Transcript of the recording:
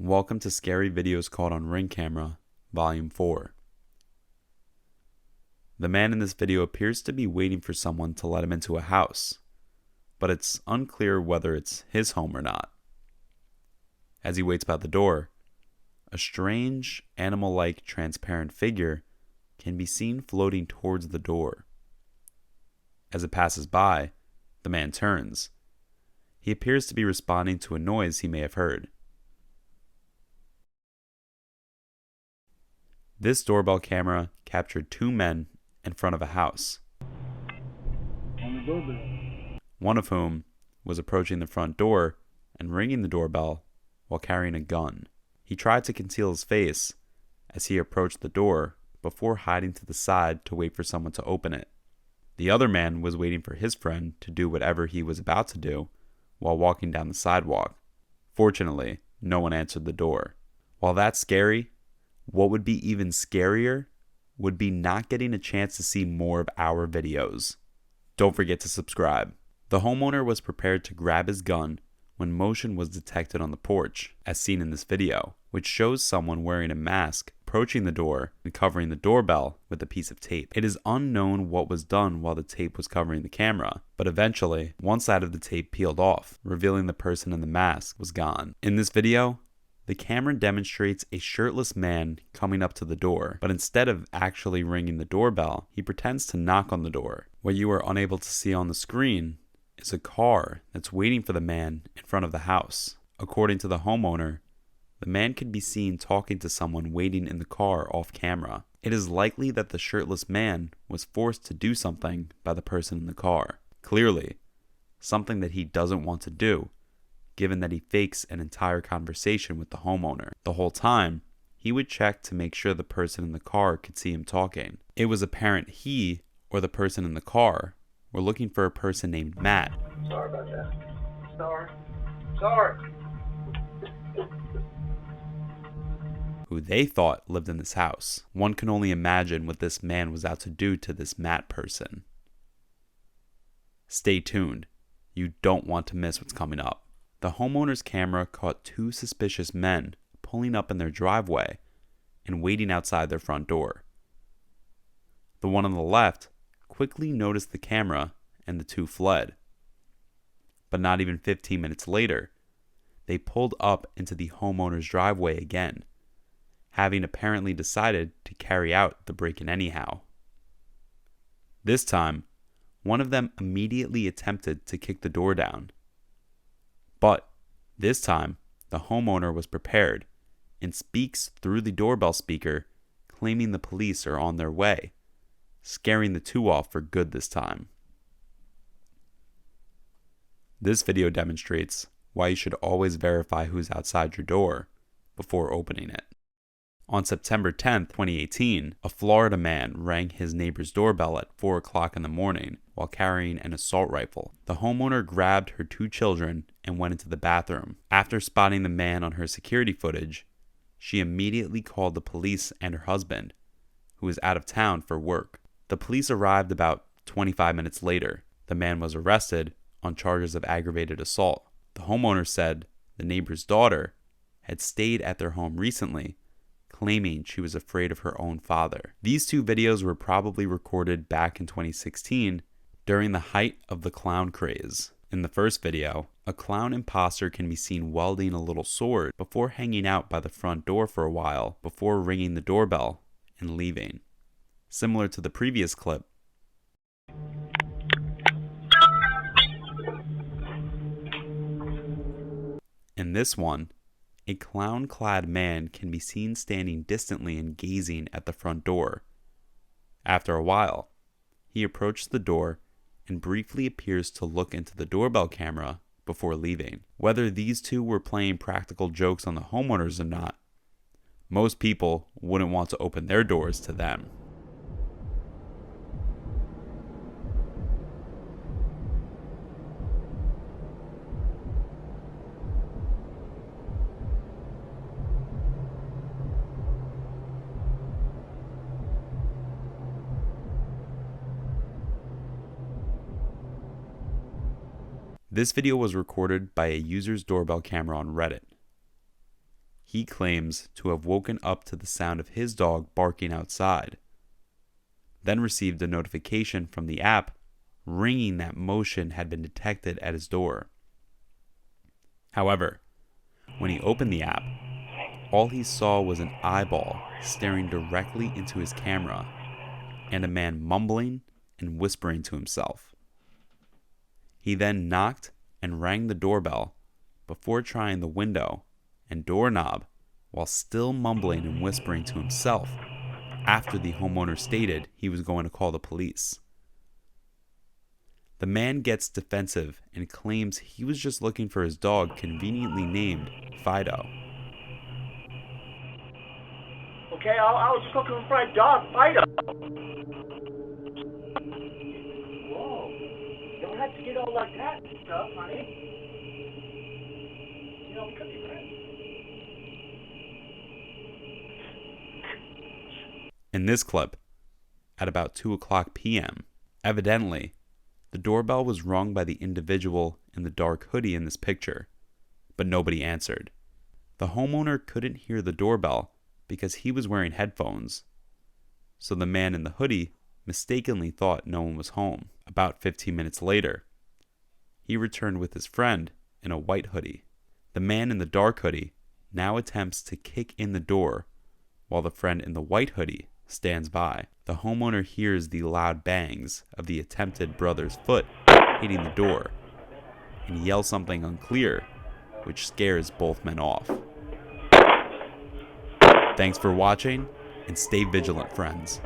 Welcome to Scary Videos Caught on Ring Camera, Volume 4. The man in this video appears to be waiting for someone to let him into a house, but it's unclear whether it's his home or not. As he waits by the door, a strange, animal-like transparent figure can be seen floating towards the door. As it passes by, the man turns. He appears to be responding to a noise he may have heard. This doorbell camera captured two men in front of a house, one of whom was approaching the front door and ringing the doorbell while carrying a gun. He tried to conceal his face as he approached the door before hiding to the side to wait for someone to open it. The other man was waiting for his friend to do whatever he was about to do while walking down the sidewalk. Fortunately, no one answered the door. While that's scary, what would be even scarier would be not getting a chance to see more of our videos. Don't forget to subscribe. The homeowner was prepared to grab his gun when motion was detected on the porch, as seen in this video, which shows someone wearing a mask approaching the door and covering the doorbell with a piece of tape. It is unknown what was done while the tape was covering the camera, but eventually, one side of the tape peeled off, revealing the person in the mask was gone. In this video, the camera demonstrates a shirtless man coming up to the door, but instead of actually ringing the doorbell, he pretends to knock on the door. What you are unable to see on the screen is a car that's waiting for the man in front of the house. According to the homeowner, the man could be seen talking to someone waiting in the car off camera. It is likely that the shirtless man was forced to do something by the person in the car. Clearly, something that he doesn't want to do, given that he fakes an entire conversation with the homeowner. The whole time, he would check to make sure the person in the car could see him talking. It was apparent he, or the person in the car, were looking for a person named Matt. Sorry about that. Sorry. Who they thought lived in this house. One can only imagine what this man was out to do to this Matt person. Stay tuned. You don't want to miss what's coming up. The homeowner's camera caught two suspicious men pulling up in their driveway and waiting outside their front door. The one on the left quickly noticed the camera and the two fled. But not even 15 minutes later, they pulled up into the homeowner's driveway again, having apparently decided to carry out the break-in anyhow. This time, one of them immediately attempted to kick the door down. But this time, the homeowner was prepared and speaks through the doorbell speaker, claiming the police are on their way, scaring the two off for good this time. This video demonstrates why you should always verify who's outside your door before opening it. On September 10th, 2018, a Florida man rang his neighbor's doorbell at 4 o'clock in the morning while carrying an assault rifle. The homeowner grabbed her two children and went into the bathroom. After spotting the man on her security footage, she immediately called the police and her husband, who was out of town for work. The police arrived about 25 minutes later. The man was arrested on charges of aggravated assault. The homeowner said the neighbor's daughter had stayed at their home recently, claiming she was afraid of her own father. These two videos were probably recorded back in 2016 during the height of the clown craze. In the first video, a clown imposter can be seen wielding a little sword before hanging out by the front door for a while before ringing the doorbell and leaving. Similar to the previous clip, in this one, a clown-clad man can be seen standing distantly and gazing at the front door. After a while, he approaches the door and briefly appears to look into the doorbell camera before leaving. Whether these two were playing practical jokes on the homeowners or not, most people wouldn't want to open their doors to them. This video was recorded by a user's doorbell camera on Reddit. He claims to have woken up to the sound of his dog barking outside, then received a notification from the app ringing that motion had been detected at his door. However, when he opened the app, all he saw was an eyeball staring directly into his camera and a man mumbling and whispering to himself. He then knocked and rang the doorbell before trying the window and doorknob while still mumbling and whispering to himself after the homeowner stated he was going to call the police. The man gets defensive and claims he was just looking for his dog conveniently named Fido. Okay, I was just looking for my dog, Fido. Whoa. You don't have to get all like that and stuff, honey. You know, we could be friends. In this clip, at about 2:00 p.m., evidently, the doorbell was rung by the individual in the dark hoodie in this picture, but nobody answered. The homeowner couldn't hear the doorbell because he was wearing headphones, so the man in the hoodie mistakenly thought no one was home. About 15 minutes later, he returned with his friend in a white hoodie. The man in the dark hoodie now attempts to kick in the door while the friend in the white hoodie stands by. The homeowner hears the loud bangs of the attempted brother's foot hitting the door and yells something unclear, which scares both men off. Thanks for watching, and stay vigilant, friends.